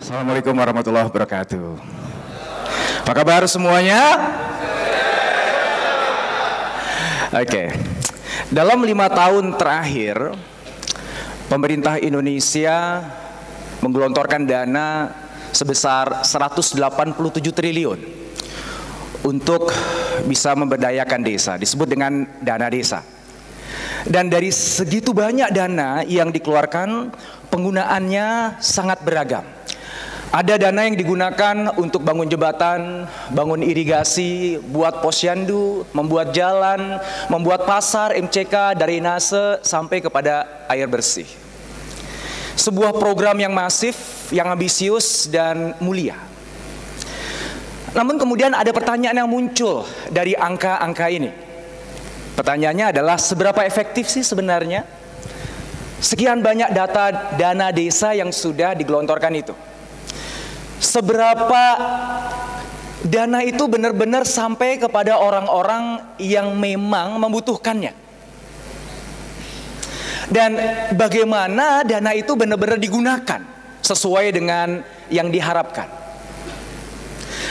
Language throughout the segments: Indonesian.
Assalamualaikum warahmatullahi wabarakatuh. Apa kabar semuanya? Oke. Dalam 5 tahun terakhir, pemerintah Indonesia menggelontorkan dana sebesar 187 triliun untuk bisa memberdayakan desa, disebut dengan dana desa. Dan dari segitu banyak dana yang dikeluarkan, penggunaannya sangat beragam. Ada dana yang digunakan untuk bangun jembatan, bangun irigasi, buat posyandu, membuat jalan, membuat pasar, MCK, drainase, sampai kepada air bersih. Sebuah program yang masif, yang ambisius dan mulia. Namun kemudian ada pertanyaan yang muncul dari angka-angka ini. Pertanyaannya adalah, seberapa efektif sih sebenarnya sekian banyak dana desa yang sudah digelontorkan itu? Seberapa dana itu benar-benar sampai kepada orang-orang yang memang membutuhkannya? Dan bagaimana dana itu benar-benar digunakan sesuai dengan yang diharapkan?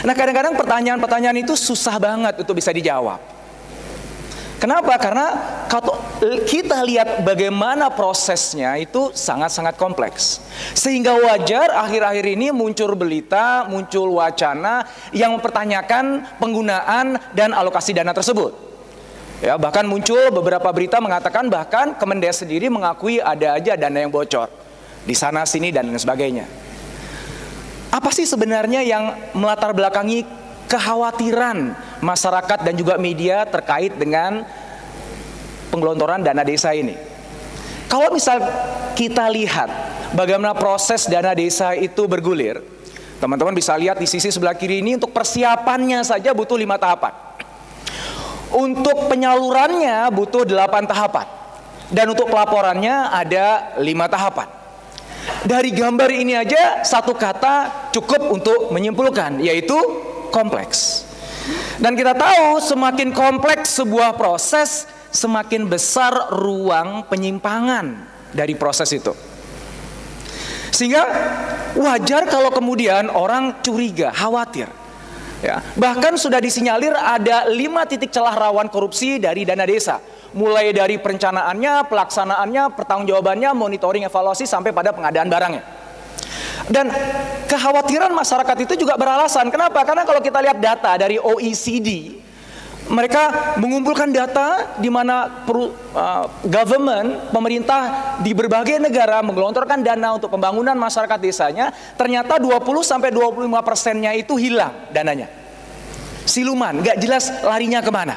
Nah, kadang-kadang pertanyaan-pertanyaan itu susah banget untuk bisa dijawab. Kenapa? Karena kalau kita lihat bagaimana prosesnya itu sangat-sangat kompleks. Sehingga wajar akhir-akhir ini muncul berita, muncul wacana yang mempertanyakan penggunaan dan alokasi dana tersebut. Ya, bahkan muncul beberapa berita mengatakan bahkan Kemendes sendiri mengakui ada aja dana yang bocor di sana sini dan lain sebagainya. Apa sih sebenarnya yang melatar belakangi kekhawatiran masyarakat dan juga media terkait dengan penggelontoran dana desa ini? Kalau misal kita lihat bagaimana proses dana desa itu bergulir, teman-teman bisa lihat di sisi sebelah kiri ini, untuk persiapannya saja butuh 5 tahapan. Untuk penyalurannya butuh 8 tahapan. Dan untuk pelaporannya ada 5 tahapan. Dari gambar ini aja satu kata cukup untuk menyimpulkan, yaitu kompleks. Dan kita tahu semakin kompleks sebuah proses, semakin besar ruang penyimpangan dari proses itu. Sehingga wajar kalau kemudian orang curiga, khawatir. Ya, bahkan sudah disinyalir ada 5 titik celah rawan korupsi dari dana desa. Mulai dari perencanaannya, pelaksanaannya, pertanggungjawabannya, monitoring, evaluasi, sampai pada pengadaan barangnya. Dan kekhawatiran masyarakat itu juga beralasan. Kenapa? Karena kalau kita lihat data dari OECD, mereka mengumpulkan data di mana pemerintah di berbagai negara menggelontorkan dana untuk pembangunan masyarakat desanya. Ternyata 20-25%-nya itu hilang dananya. Siluman, gak jelas larinya kemana.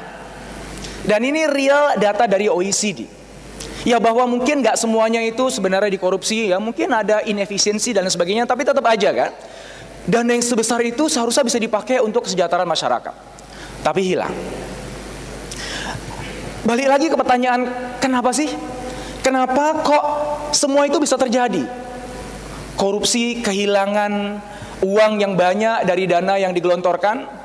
Dan ini real data dari OECD. Ya, bahwa mungkin gak semuanya itu sebenarnya dikorupsi, ya mungkin ada inefisiensi dan sebagainya, tapi tetap aja kan, dana yang sebesar itu seharusnya bisa dipakai untuk kesejahteraan masyarakat, tapi hilang. Balik lagi ke pertanyaan, kenapa sih? Kenapa kok semua itu bisa terjadi? Korupsi, kehilangan uang yang banyak dari dana yang digelontorkan.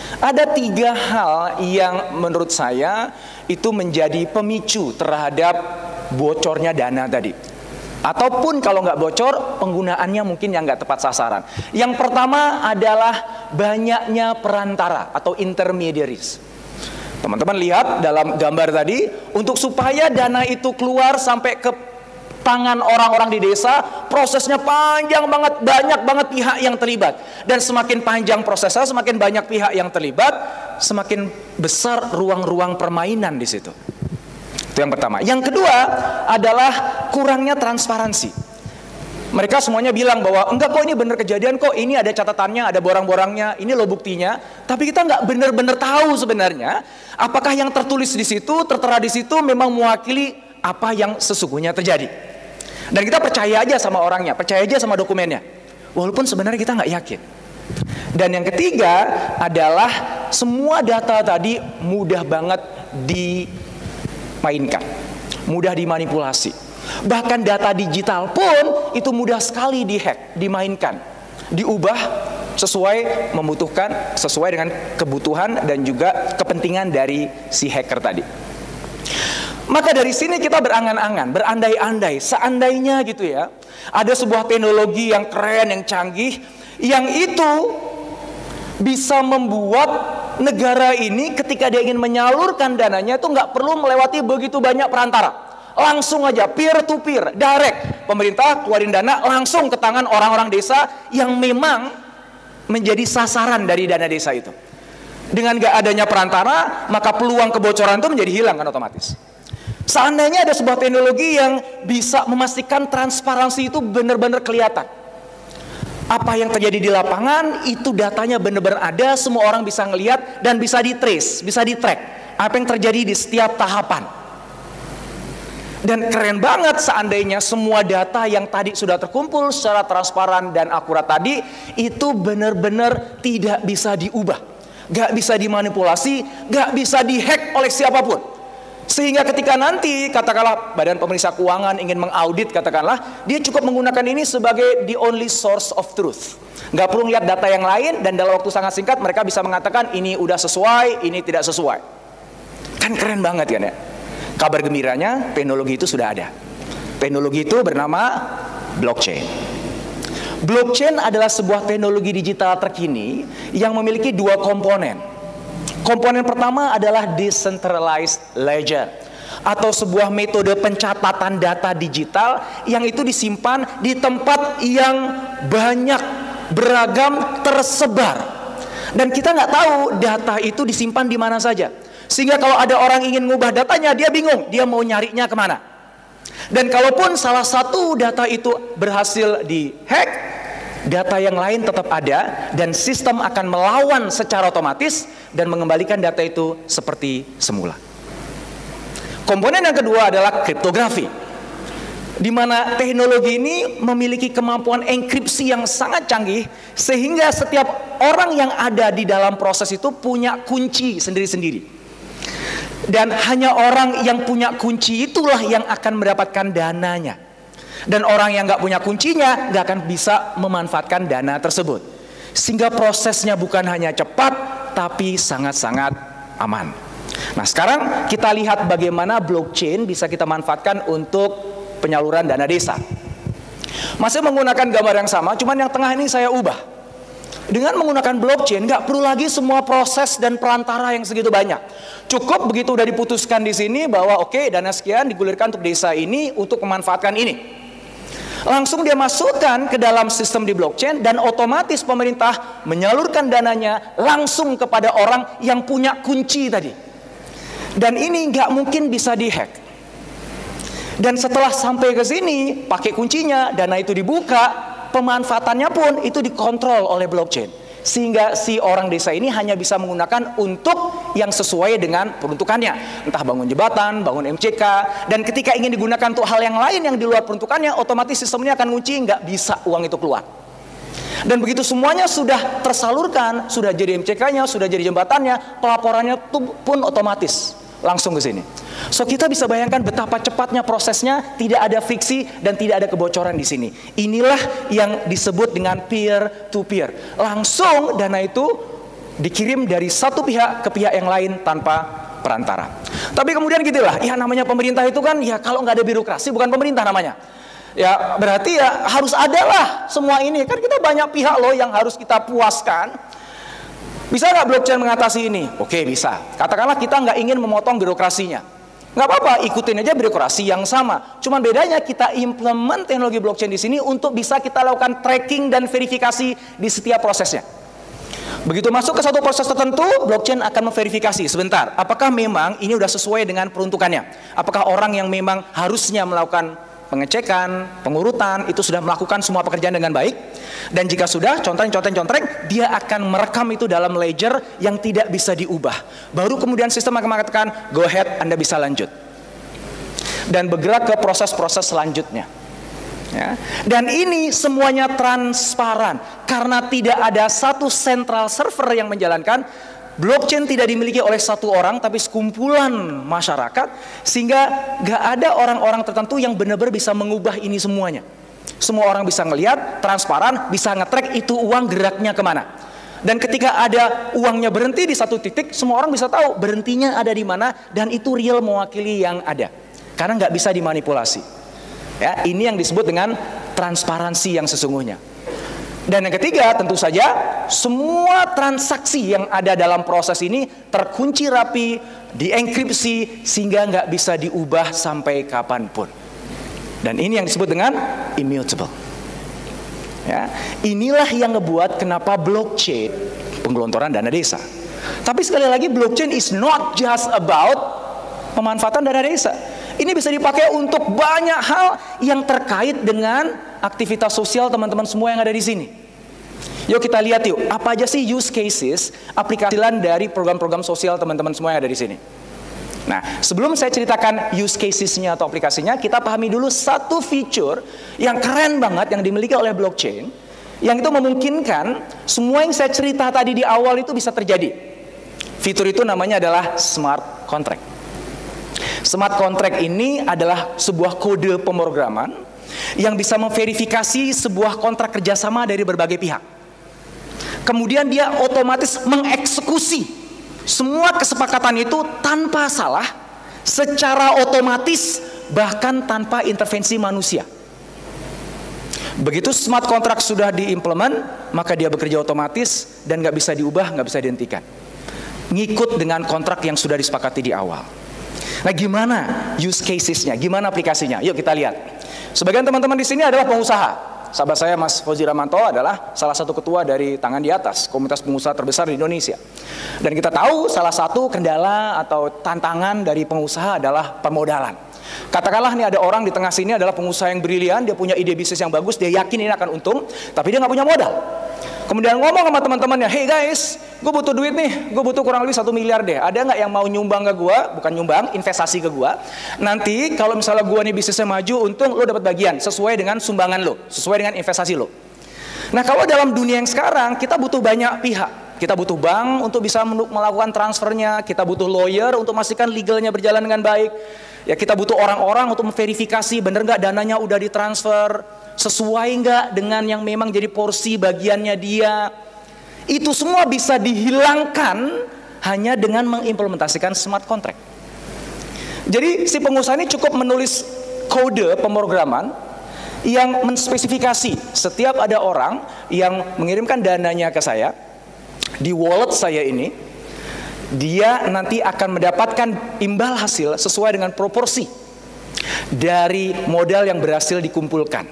Ada 3 hal yang menurut saya itu menjadi pemicu terhadap bocornya dana tadi. Ataupun kalau nggak bocor, penggunaannya mungkin yang nggak tepat sasaran. Yang pertama adalah banyaknya perantara atau intermediaries. Teman-teman lihat dalam gambar tadi, untuk supaya dana itu keluar sampai ke tangan orang-orang di desa, prosesnya panjang banget, banyak banget pihak yang terlibat. Dan semakin panjang prosesnya, semakin banyak pihak yang terlibat, semakin besar ruang-ruang permainan di situ. Itu yang pertama. Yang kedua adalah kurangnya transparansi. Mereka semuanya bilang bahwa enggak kok, ini benar kejadian kok, ini ada catatannya, ada borang-borangnya, ini loh buktinya. Tapi kita nggak benar-benar tahu sebenarnya apakah yang tertulis di situ, tertera di situ memang mewakili apa yang sesungguhnya terjadi. Dan kita percaya aja sama orangnya, percaya aja sama dokumennya, walaupun sebenarnya kita nggak yakin. Dan yang ketiga adalah semua data tadi mudah banget dimainkan, mudah dimanipulasi. Bahkan data digital pun itu mudah sekali dihack, dimainkan, diubah sesuai membutuhkan, sesuai dengan kebutuhan dan juga kepentingan dari si hacker tadi. Maka dari sini kita berangan-angan, berandai-andai, seandainya gitu ya, ada sebuah teknologi yang keren, yang canggih, yang itu bisa membuat negara ini ketika dia ingin menyalurkan dananya itu nggak perlu melewati begitu banyak perantara. Langsung aja, peer to peer, direct. Pemerintah keluarin dana langsung ke tangan orang-orang desa yang memang menjadi sasaran dari dana desa itu. Dengan nggak adanya perantara, maka peluang kebocoran itu menjadi hilang kan otomatis. Seandainya ada sebuah teknologi yang bisa memastikan transparansi itu benar-benar kelihatan. Apa yang terjadi di lapangan itu datanya benar-benar ada, semua orang bisa ngelihat dan bisa di-trace, bisa di-track apa yang terjadi di setiap tahapan. Dan keren banget seandainya semua data yang tadi sudah terkumpul secara transparan dan akurat tadi itu benar-benar tidak bisa diubah, gak bisa dimanipulasi, gak bisa dihack oleh siapapun. Sehingga ketika nanti katakanlah Badan Pemeriksa Keuangan ingin mengaudit, katakanlah dia cukup menggunakan ini sebagai the only source of truth. Nggak perlu lihat data yang lain dan dalam waktu sangat singkat mereka bisa mengatakan ini udah sesuai, ini tidak sesuai. Kan keren banget kan ya. Kabar gembiranya teknologi itu sudah ada. Teknologi itu bernama blockchain. Blockchain adalah sebuah teknologi digital terkini yang memiliki dua komponen. Komponen pertama adalah decentralized ledger atau sebuah metode pencatatan data digital yang itu disimpan di tempat yang banyak, beragam, tersebar. Dan kita nggak tahu data itu disimpan di mana saja. Sehingga kalau ada orang ingin ngubah datanya, dia bingung, dia mau nyarinya kemana. Dan kalaupun salah satu data itu berhasil dihack, data yang lain tetap ada dan sistem akan melawan secara otomatis dan mengembalikan data itu seperti semula. Komponen yang kedua adalah kriptografi, di mana teknologi ini memiliki kemampuan enkripsi yang sangat canggih sehingga setiap orang yang ada di dalam proses itu punya kunci sendiri-sendiri. Dan hanya orang yang punya kunci itulah yang akan mendapatkan dananya. Dan orang yang nggak punya kuncinya nggak akan bisa memanfaatkan dana tersebut. Sehingga prosesnya bukan hanya cepat, tapi sangat-sangat aman. Nah sekarang kita lihat bagaimana blockchain bisa kita manfaatkan untuk penyaluran dana desa. Masih menggunakan gambar yang sama, cuman yang tengah ini saya ubah. Dengan menggunakan blockchain nggak perlu lagi semua proses dan perantara yang segitu banyak. Cukup begitu udah diputuskan di sini bahwa oke, dana sekian digulirkan untuk desa ini untuk memanfaatkan ini. Langsung dia masukkan ke dalam sistem di blockchain dan otomatis pemerintah menyalurkan dananya langsung kepada orang yang punya kunci tadi. Dan ini nggak mungkin bisa dihack. Dan setelah sampai ke sini, pakai kuncinya, dana itu dibuka, pemanfaatannya pun itu dikontrol oleh blockchain. Sehingga si orang desa ini hanya bisa menggunakan untuk yang sesuai dengan peruntukannya. Entah bangun jembatan, bangun MCK. Dan ketika ingin digunakan untuk hal yang lain yang di luar peruntukannya, otomatis sistemnya akan ngunci, nggak bisa uang itu keluar. Dan begitu semuanya sudah tersalurkan, sudah jadi MCK-nya, sudah jadi jembatannya, pelaporannya pun otomatis langsung ke sini. So kita bisa bayangkan betapa cepatnya prosesnya, tidak ada friksi dan tidak ada kebocoran di sini. Inilah yang disebut dengan peer to peer. Langsung dana itu dikirim dari satu pihak ke pihak yang lain tanpa perantara. Tapi kemudian gitulah, ya namanya pemerintah itu kan ya kalau nggak ada birokrasi bukan pemerintah namanya. Ya berarti ya harus adalah semua ini. Kan kita banyak pihak loh yang harus kita puaskan. Bisa nggak blockchain mengatasi ini? Oke bisa. Katakanlah kita nggak ingin memotong birokrasinya. Nggak apa-apa, ikutin aja birokrasi yang sama. Cuman bedanya kita implement teknologi blockchain di sini untuk bisa kita lakukan tracking dan verifikasi di setiap prosesnya. Begitu masuk ke satu proses tertentu, blockchain akan memverifikasi sebentar. Apakah memang ini udah sesuai dengan peruntukannya? Apakah orang yang memang harusnya melakukan pengecekan, pengurutan, itu sudah melakukan semua pekerjaan dengan baik? Dan jika sudah, contreng, dia akan merekam itu dalam ledger yang tidak bisa diubah. Baru kemudian sistem akan mengatakan, go ahead, Anda bisa lanjut. Dan bergerak ke proses-proses selanjutnya. Ya. Dan ini semuanya transparan. Karena tidak ada satu central server yang menjalankan, blockchain tidak dimiliki oleh satu orang, tapi sekumpulan masyarakat, sehingga gak ada orang-orang tertentu yang benar-benar bisa mengubah ini semuanya. Semua orang bisa ngelihat, transparan, bisa nge-track itu uang geraknya kemana. Dan ketika ada uangnya berhenti di satu titik, semua orang bisa tahu berhentinya ada di mana, dan itu real mewakili yang ada. Karena nggak bisa dimanipulasi. Ya, ini yang disebut dengan transparansi yang sesungguhnya. Dan yang ketiga, tentu saja semua transaksi yang ada dalam proses ini terkunci rapi, dienkripsi, sehingga nggak bisa diubah sampai kapanpun. Dan ini yang disebut dengan immutable. Ya, inilah yang ngebuat kenapa blockchain penggelontoran dana desa. Tapi sekali lagi, blockchain is not just about pemanfaatan dana desa. Ini bisa dipakai untuk banyak hal yang terkait dengan aktivitas sosial teman-teman semua yang ada di sini. Yuk kita lihat yuk, apa aja sih use cases, aplikasi dari program-program sosial teman-teman semua yang ada di sini. Nah, sebelum saya ceritakan use cases-nya atau aplikasinya, kita pahami dulu satu feature yang keren banget yang dimiliki oleh blockchain, yang itu memungkinkan semua yang saya cerita tadi di awal itu bisa terjadi. Fitur itu namanya adalah smart contract. Smart contract ini adalah sebuah kode pemrograman yang bisa memverifikasi sebuah kontrak kerjasama dari berbagai pihak. Kemudian dia otomatis mengeksekusi semua kesepakatan itu tanpa salah, secara otomatis, bahkan tanpa intervensi manusia. Begitu smart contract sudah diimplement, maka dia bekerja otomatis dan nggak bisa diubah, nggak bisa dihentikan. Ngikut dengan kontrak yang sudah disepakati di awal. Nah, gimana use cases-nya? Gimana aplikasinya? Yuk kita lihat. Sebagian teman-teman di sini adalah pengusaha. Sahabat saya Mas Fauzi Ramanto adalah salah satu ketua dari Tangan di Atas, komunitas pengusaha terbesar di Indonesia. Dan kita tahu salah satu kendala atau tantangan dari pengusaha adalah permodalan. Katakanlah nih ada orang di tengah sini adalah pengusaha yang brilian, dia punya ide bisnis yang bagus, dia yakin ini akan untung, tapi dia nggak punya modal. Kemudian ngomong sama teman-temannya, hey guys, gue butuh duit nih, gue butuh kurang lebih 1 miliar deh. Ada nggak yang mau nyumbang ke gue? Bukan nyumbang, investasi ke gue. Nanti kalau misalnya gue nih bisnisnya maju, untung lo dapat bagian sesuai dengan sumbangan lo, sesuai dengan investasi lo. Nah, kalau dalam dunia yang sekarang kita butuh banyak pihak. Kita butuh bank untuk bisa melakukan transfernya, kita butuh lawyer untuk memastikan legalnya berjalan dengan baik. Ya, kita butuh orang-orang untuk memverifikasi bener nggak dananya udah ditransfer, sesuai nggak dengan yang memang jadi porsi bagiannya dia. Itu semua bisa dihilangkan hanya dengan mengimplementasikan smart contract. Jadi si pengusaha ini cukup menulis kode pemrograman yang menspesifikasi setiap ada orang yang mengirimkan dananya ke saya di wallet saya ini, dia nanti akan mendapatkan imbal hasil sesuai dengan proporsi dari modal yang berhasil dikumpulkan.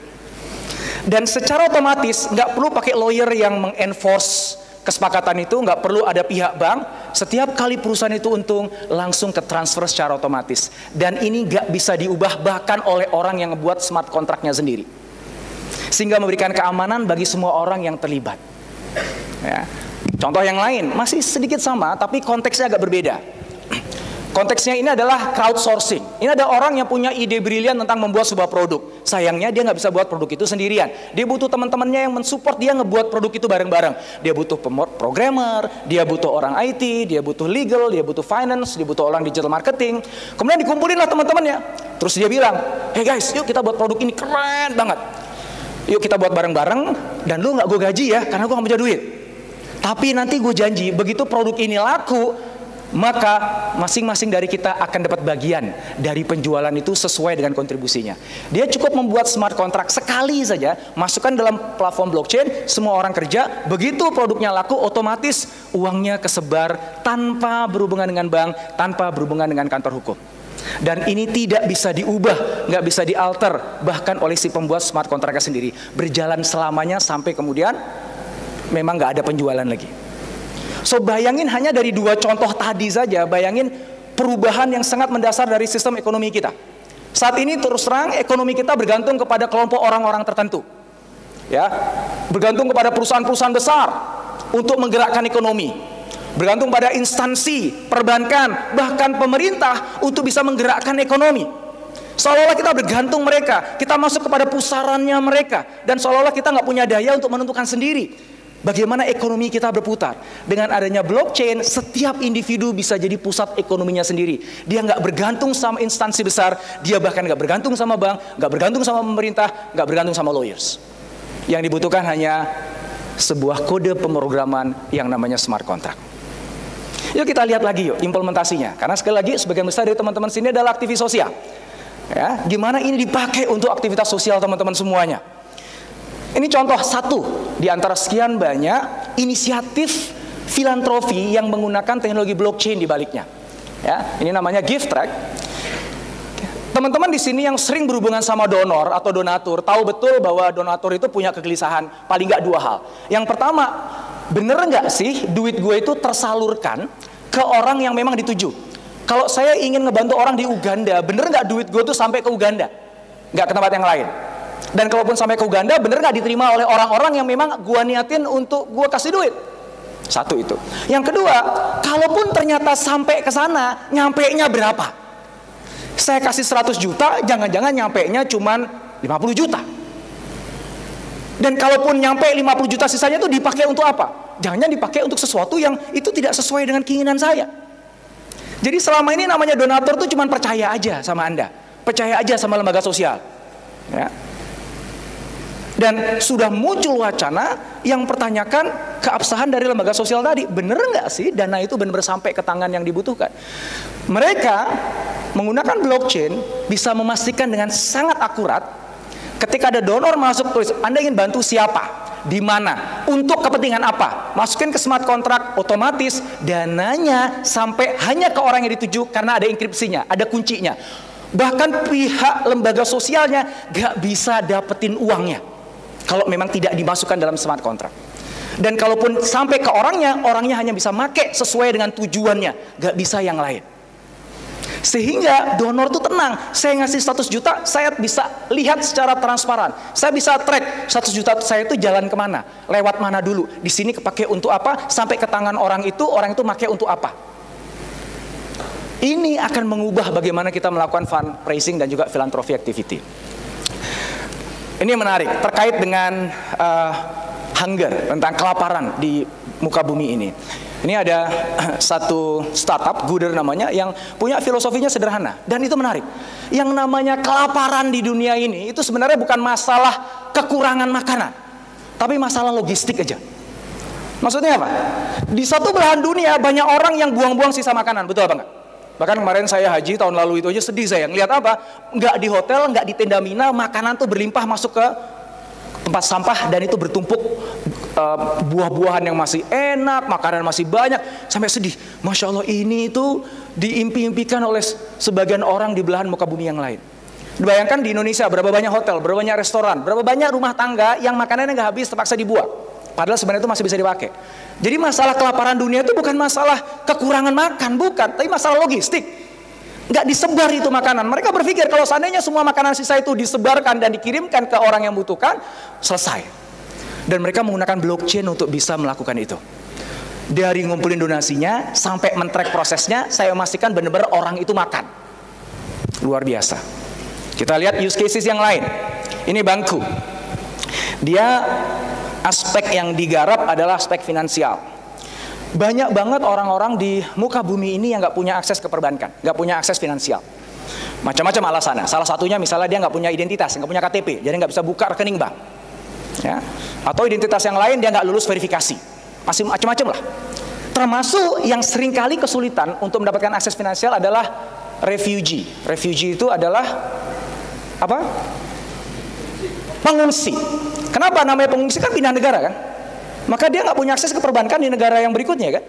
Dan secara otomatis nggak perlu pakai lawyer yang mengenforce kesepakatan itu, nggak perlu ada pihak bank. Setiap kali perusahaan itu untung, langsung ke transfer secara otomatis. Dan ini nggak bisa diubah bahkan oleh orang yang ngebuat smart kontraknya sendiri, sehingga memberikan keamanan bagi semua orang yang terlibat. Ya. Contoh yang lain masih sedikit sama, tapi konteksnya agak berbeda. Konteksnya ini adalah crowdsourcing. Ini ada orang yang punya ide brilian tentang membuat sebuah produk. Sayangnya dia nggak bisa buat produk itu sendirian. Dia butuh teman-temannya yang mensupport dia ngebuat produk itu bareng-bareng. Dia butuh programmer, dia butuh orang IT, dia butuh legal, dia butuh finance, dia butuh orang digital marketing. Kemudian dikumpulin lah teman-temannya. Terus dia bilang, hey guys, yuk kita buat produk ini keren banget. Yuk kita buat bareng-bareng, dan lu nggak gue gaji ya, karena gue nggak punya duit. Tapi nanti gue janji, begitu produk ini laku, maka masing-masing dari kita akan dapat bagian dari penjualan itu sesuai dengan kontribusinya. Dia cukup membuat smart contract sekali saja, masukkan dalam platform blockchain, semua orang kerja, begitu produknya laku, otomatis uangnya kesebar tanpa berhubungan dengan bank, tanpa berhubungan dengan kantor hukum. Dan ini tidak bisa diubah, nggak bisa dialter, bahkan oleh si pembuat smart contract sendiri. Berjalan selamanya sampai kemudian memang nggak ada penjualan lagi. So bayangin hanya dari 2 contoh tadi saja, bayangin perubahan yang sangat mendasar dari sistem ekonomi kita. Saat ini terus terang ekonomi kita bergantung kepada kelompok orang-orang tertentu. Ya, bergantung kepada perusahaan-perusahaan besar untuk menggerakkan ekonomi. Bergantung pada instansi, perbankan, bahkan pemerintah untuk bisa menggerakkan ekonomi. Seolah-olah kita bergantung mereka, kita masuk kepada pusarannya mereka, dan seolah-olah kita nggak punya daya untuk menentukan sendiri bagaimana ekonomi kita berputar. Dengan adanya blockchain, setiap individu bisa jadi pusat ekonominya sendiri. Dia nggak bergantung sama instansi besar, dia bahkan nggak bergantung sama bank, nggak bergantung sama pemerintah, nggak bergantung sama lawyers. Yang dibutuhkan hanya sebuah kode pemrograman yang namanya smart contract. Yuk kita lihat lagi yuk implementasinya. Karena sekali lagi sebagian besar dari teman-teman sini adalah aktivis sosial. Ya, gimana ini dipakai untuk aktivitas sosial teman-teman semuanya. Ini contoh satu di antara sekian banyak inisiatif filantropi yang menggunakan teknologi blockchain di baliknya. Ya, ini namanya GiveTrack. Teman-teman di sini yang sering berhubungan sama donor atau donatur tahu betul bahwa donatur itu punya kegelisahan paling nggak dua hal. Yang pertama, bener nggak sih duit gue itu tersalurkan ke orang yang memang dituju? Kalau saya ingin ngebantu orang di Uganda, bener nggak duit gue tuh sampai ke Uganda? Nggak ke tempat yang lain. Dan kalaupun sampai ke Uganda, bener nggak diterima oleh orang-orang yang memang gue niatin untuk gue kasih duit? Satu itu. Yang kedua, kalaupun ternyata sampai ke sana, nyampe-nya berapa? Saya kasih 100 juta, jangan-jangan nyampe-nya cuman 50 juta. Dan kalaupun nyampe 50 juta sisanya itu dipakai untuk apa? Jangan-jangan dipakai untuk sesuatu yang itu tidak sesuai dengan keinginan saya. Jadi selama ini namanya donatur itu cuma percaya aja sama Anda. Percaya aja sama lembaga sosial. Ya. Dan sudah muncul wacana yang pertanyakan keabsahan dari lembaga sosial tadi. Bener nggak sih dana itu benar-benar sampai ke tangan yang dibutuhkan? Mereka menggunakan blockchain bisa memastikan dengan sangat akurat ketika ada donor masuk tulis, Anda ingin bantu siapa? Di mana? Untuk kepentingan apa? Masukin ke smart contract, otomatis dananya sampai hanya ke orang yang dituju karena ada enkripsinya, ada kuncinya. Bahkan pihak lembaga sosialnya gak bisa dapetin uangnya kalau memang tidak dimasukkan dalam smart contract. Dan kalaupun sampai ke orangnya, orangnya hanya bisa make sesuai dengan tujuannya, gak bisa yang lain. Sehingga donor tuh tenang, saya ngasih 100 juta, saya bisa lihat secara transparan. Saya bisa track 100 juta saya itu jalan kemana, lewat mana dulu, di sini kepake untuk apa, sampai ke tangan orang itu pakai untuk apa. Ini akan mengubah bagaimana kita melakukan fundraising dan juga philanthropy activity. Ini menarik, terkait dengan hunger, tentang kelaparan di muka bumi ini. Ini ada satu startup, Gooder namanya, yang punya filosofinya sederhana. Dan itu menarik. Yang namanya kelaparan di dunia ini, itu sebenarnya bukan masalah kekurangan makanan, tapi masalah logistik aja. Maksudnya apa? Di satu belahan dunia, banyak orang yang buang-buang sisa makanan, betul apa enggak? Bahkan kemarin saya haji tahun lalu itu aja sedih saya. Ngeliat apa? Nggak di hotel, nggak di tenda Mina, makanan tuh berlimpah masuk ke tempat sampah dan itu bertumpuk, buah-buahan yang masih enak, makanan masih banyak, sampai sedih. Masya Allah, ini itu diimpi-impikan oleh sebagian orang di belahan muka bumi yang lain. Bayangkan di Indonesia berapa banyak hotel, berapa banyak restoran, berapa banyak rumah tangga yang makanannya nggak habis terpaksa dibuang. Padahal sebenarnya itu masih bisa dipakai. Jadi masalah kelaparan dunia itu bukan masalah kekurangan makan, bukan, tapi masalah logistik. Nggak disebar itu makanan. Mereka berpikir kalau seandainya semua makanan sisa itu disebarkan dan dikirimkan ke orang yang membutuhkan, selesai. Dan mereka menggunakan blockchain untuk bisa melakukan itu. Dari ngumpulin donasinya sampai men-track prosesnya, saya memastikan benar-benar orang itu makan. Luar biasa. Kita lihat use cases yang lain. Ini Bangku. Dia aspek yang digarap adalah aspek finansial. Banyak banget orang-orang di muka bumi ini yang nggak punya akses ke perbankan, nggak punya akses finansial. Macam-macam alasannya. Salah satunya misalnya dia nggak punya identitas, nggak punya KTP, jadi nggak bisa buka rekening bank. Ya. Atau identitas yang lain dia nggak lulus verifikasi. Masih macam-macam lah. Termasuk yang seringkali kesulitan untuk mendapatkan akses finansial adalah refugee. Refugee itu adalah apa? Pengungsi. Kenapa namanya pengungsi? Kan pindah negara kan? Maka dia nggak punya akses ke perbankan di negara yang berikutnya kan?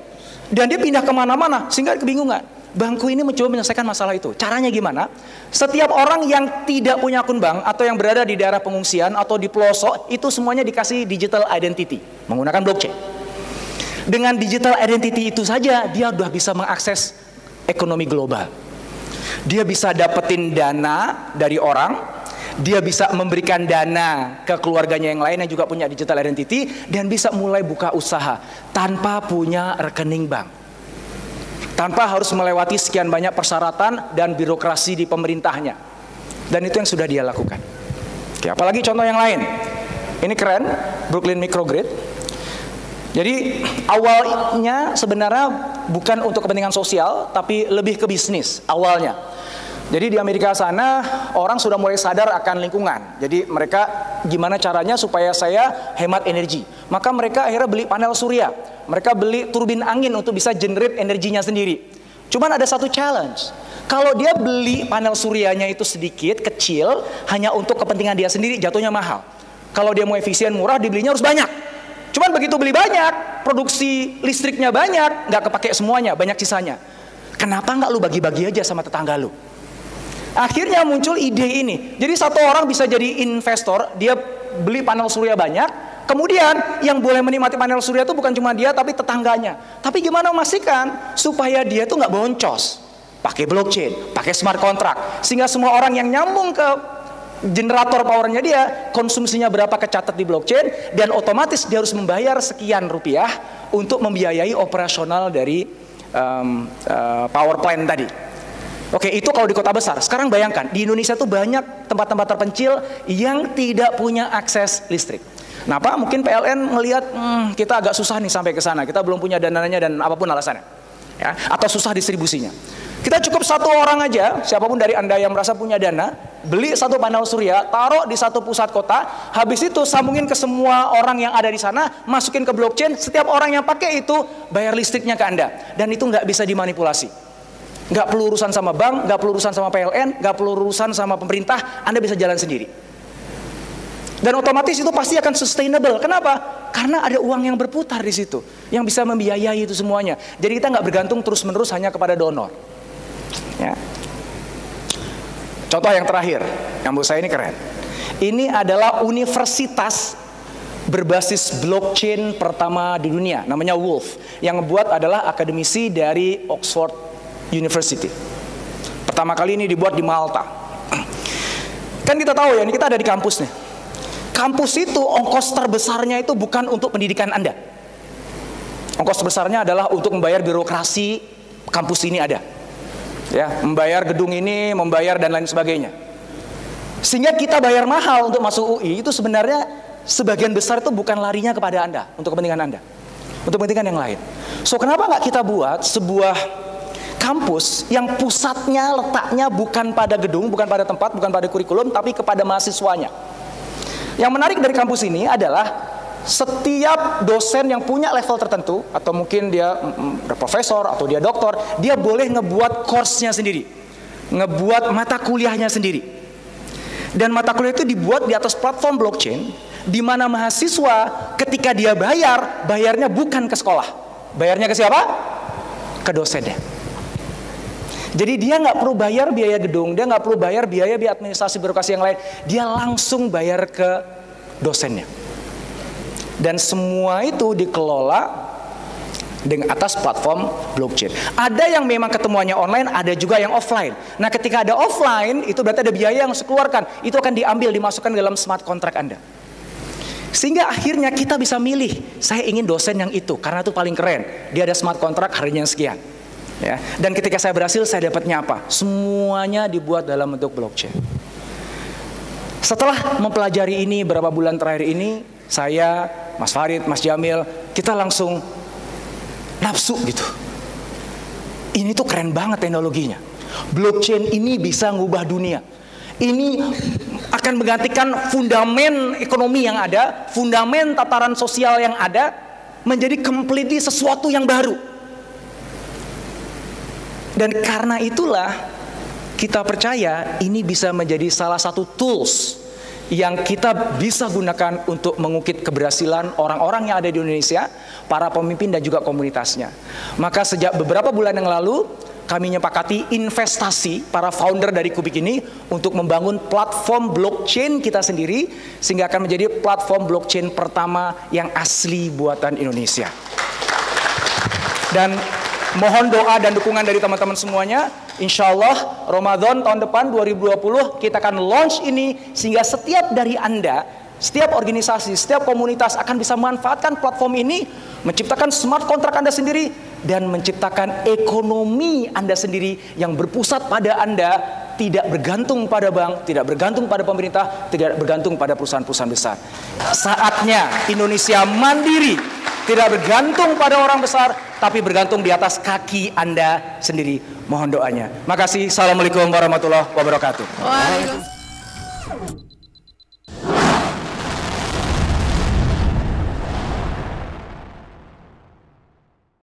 Dan dia pindah kemana-mana sehingga kebingungan. Bangku ini mencoba menyelesaikan masalah itu. Caranya gimana? Setiap orang yang tidak punya akun bank atau yang berada di daerah pengungsian atau di pelosok, itu semuanya dikasih digital identity menggunakan blockchain. Dengan digital identity itu saja dia udah bisa mengakses ekonomi global. Dia bisa dapetin dana dari orang, dia bisa memberikan dana ke keluarganya yang lain yang juga punya digital identity, dan bisa mulai buka usaha tanpa punya rekening bank, tanpa harus melewati sekian banyak persyaratan dan birokrasi di pemerintahnya. Dan itu yang sudah dia lakukan. Oke, apalagi contoh yang lain. Ini keren, Brooklyn Microgrid. Jadi awalnya sebenarnya bukan untuk kepentingan sosial, tapi lebih ke bisnis awalnya. Jadi di Amerika sana orang sudah mulai sadar akan lingkungan. Jadi mereka gimana caranya supaya saya hemat energi. Maka mereka akhirnya beli panel surya. Mereka beli turbin angin untuk bisa generate energinya sendiri. Cuman ada satu challenge. Kalau dia beli panel suryanya itu sedikit, kecil, hanya untuk kepentingan dia sendiri, jatuhnya mahal. Kalau dia mau efisien, murah, dibelinya harus banyak. Cuman begitu beli banyak, produksi listriknya banyak, nggak kepake semuanya, banyak sisanya. Kenapa nggak lu bagi-bagi aja sama tetangga lu? Akhirnya muncul ide ini. Jadi satu orang bisa jadi investor, dia beli panel surya banyak, kemudian yang boleh menikmati panel surya itu bukan cuma dia, tapi tetangganya. Tapi gimana memastikan supaya dia tuh nggak boncos? Pakai blockchain, pakai smart contract, sehingga semua orang yang nyambung ke generator powernya dia, konsumsinya berapa kecatat di blockchain, dan otomatis dia harus membayar sekian rupiah untuk membiayai operasional dari power plant tadi. Oke, itu kalau di kota besar. Sekarang bayangkan, di Indonesia tuh banyak tempat-tempat terpencil yang tidak punya akses listrik. Nah, Pak, mungkin PLN melihat kita agak susah nih sampai ke sana. Kita belum punya dananya dan apapun alasannya. Ya, atau susah distribusinya. Kita cukup satu orang aja, siapapun dari Anda yang merasa punya dana, beli satu panel surya, taruh di satu pusat kota, habis itu sambungin ke semua orang yang ada di sana, masukin ke blockchain, setiap orang yang pakai itu bayar listriknya ke Anda. Dan itu nggak bisa dimanipulasi. Nggak perlu urusan sama bank, nggak perlu urusan sama PLN, nggak perlu urusan sama pemerintah, Anda bisa jalan sendiri. Dan otomatis itu pasti akan sustainable. Kenapa? Karena ada uang yang berputar di situ, yang bisa membiayai itu semuanya. Jadi kita nggak bergantung terus-menerus hanya kepada donor. Ya. Contoh yang terakhir, yang menurut saya ini keren. Ini adalah universitas berbasis blockchain pertama di dunia, namanya Wolf. Yang ngebuat adalah akademisi dari Oxford University. Pertama kali ini dibuat di Malta. Kan kita tahu ya, ini kita ada di kampus nih. Kampus itu ongkos terbesarnya itu bukan untuk pendidikan Anda. Ongkos terbesarnya adalah untuk membayar birokrasi kampus ini ada. Ya, membayar gedung ini, membayar dan lain sebagainya. Sehingga kita bayar mahal untuk masuk UI itu sebenarnya sebagian besar itu bukan larinya kepada Anda, untuk kepentingan Anda, untuk kepentingan yang lain. So kenapa nggak kita buat sebuah kampus yang pusatnya letaknya bukan pada gedung, bukan pada tempat, bukan pada kurikulum, tapi kepada mahasiswanya. Yang menarik dari kampus ini adalah setiap dosen yang punya level tertentu, atau mungkin dia profesor atau dia doktor, dia boleh ngebuat course-nya sendiri, ngebuat mata kuliahnya sendiri. Dan mata kuliah itu dibuat di atas platform blockchain, di mana mahasiswa ketika dia bayarnya bukan ke sekolah, bayarnya ke siapa? Ke dosennya. Jadi dia nggak perlu bayar biaya gedung, dia nggak perlu bayar biaya administrasi birokrasi yang lain, dia langsung bayar ke dosennya. Dan semua itu dikelola dengan atas platform blockchain. Ada yang memang ketemuannya online, ada juga yang offline. Nah, ketika ada offline, itu berarti ada biaya yang harus dikeluarkan. Itu akan diambil, dimasukkan dalam smart contract Anda. Sehingga akhirnya kita bisa milih, saya ingin dosen yang itu, karena itu paling keren. Dia ada smart contract, harinya sekian. Ya. Dan ketika saya berhasil, saya dapatnya apa? Semuanya dibuat dalam bentuk blockchain. Setelah mempelajari ini beberapa bulan terakhir ini, saya, Mas Farid, Mas Jamil, kita langsung nafsu gitu. Ini tuh keren banget teknologinya. Blockchain ini bisa ngubah dunia. Ini akan menggantikan fundamen ekonomi yang ada, fundamen tataran sosial yang ada, menjadi completely sesuatu yang baru. Dan karena itulah kita percaya ini bisa menjadi salah satu tools yang kita bisa gunakan untuk mengukir keberhasilan orang-orang yang ada di Indonesia, para pemimpin dan juga komunitasnya. Maka sejak beberapa bulan yang lalu kami menyepakati investasi para founder dari Kubik ini untuk membangun platform blockchain kita sendiri, sehingga akan menjadi platform blockchain pertama yang asli buatan Indonesia. Dan mohon doa dan dukungan dari teman-teman semuanya. Insya Allah Ramadan tahun depan 2020 kita akan launch ini, sehingga setiap dari Anda, setiap organisasi, setiap komunitas akan bisa memanfaatkan platform ini, menciptakan smart contract Anda sendiri, dan menciptakan ekonomi Anda sendiri yang berpusat pada Anda, tidak bergantung pada bank, tidak bergantung pada pemerintah, tidak bergantung pada perusahaan-perusahaan besar. Saatnya Indonesia mandiri, tidak bergantung pada orang besar, tapi bergantung di atas kaki Anda sendiri. Mohon doanya. Makasih. Assalamualaikum warahmatullahi wabarakatuh. Waalaikumsalam.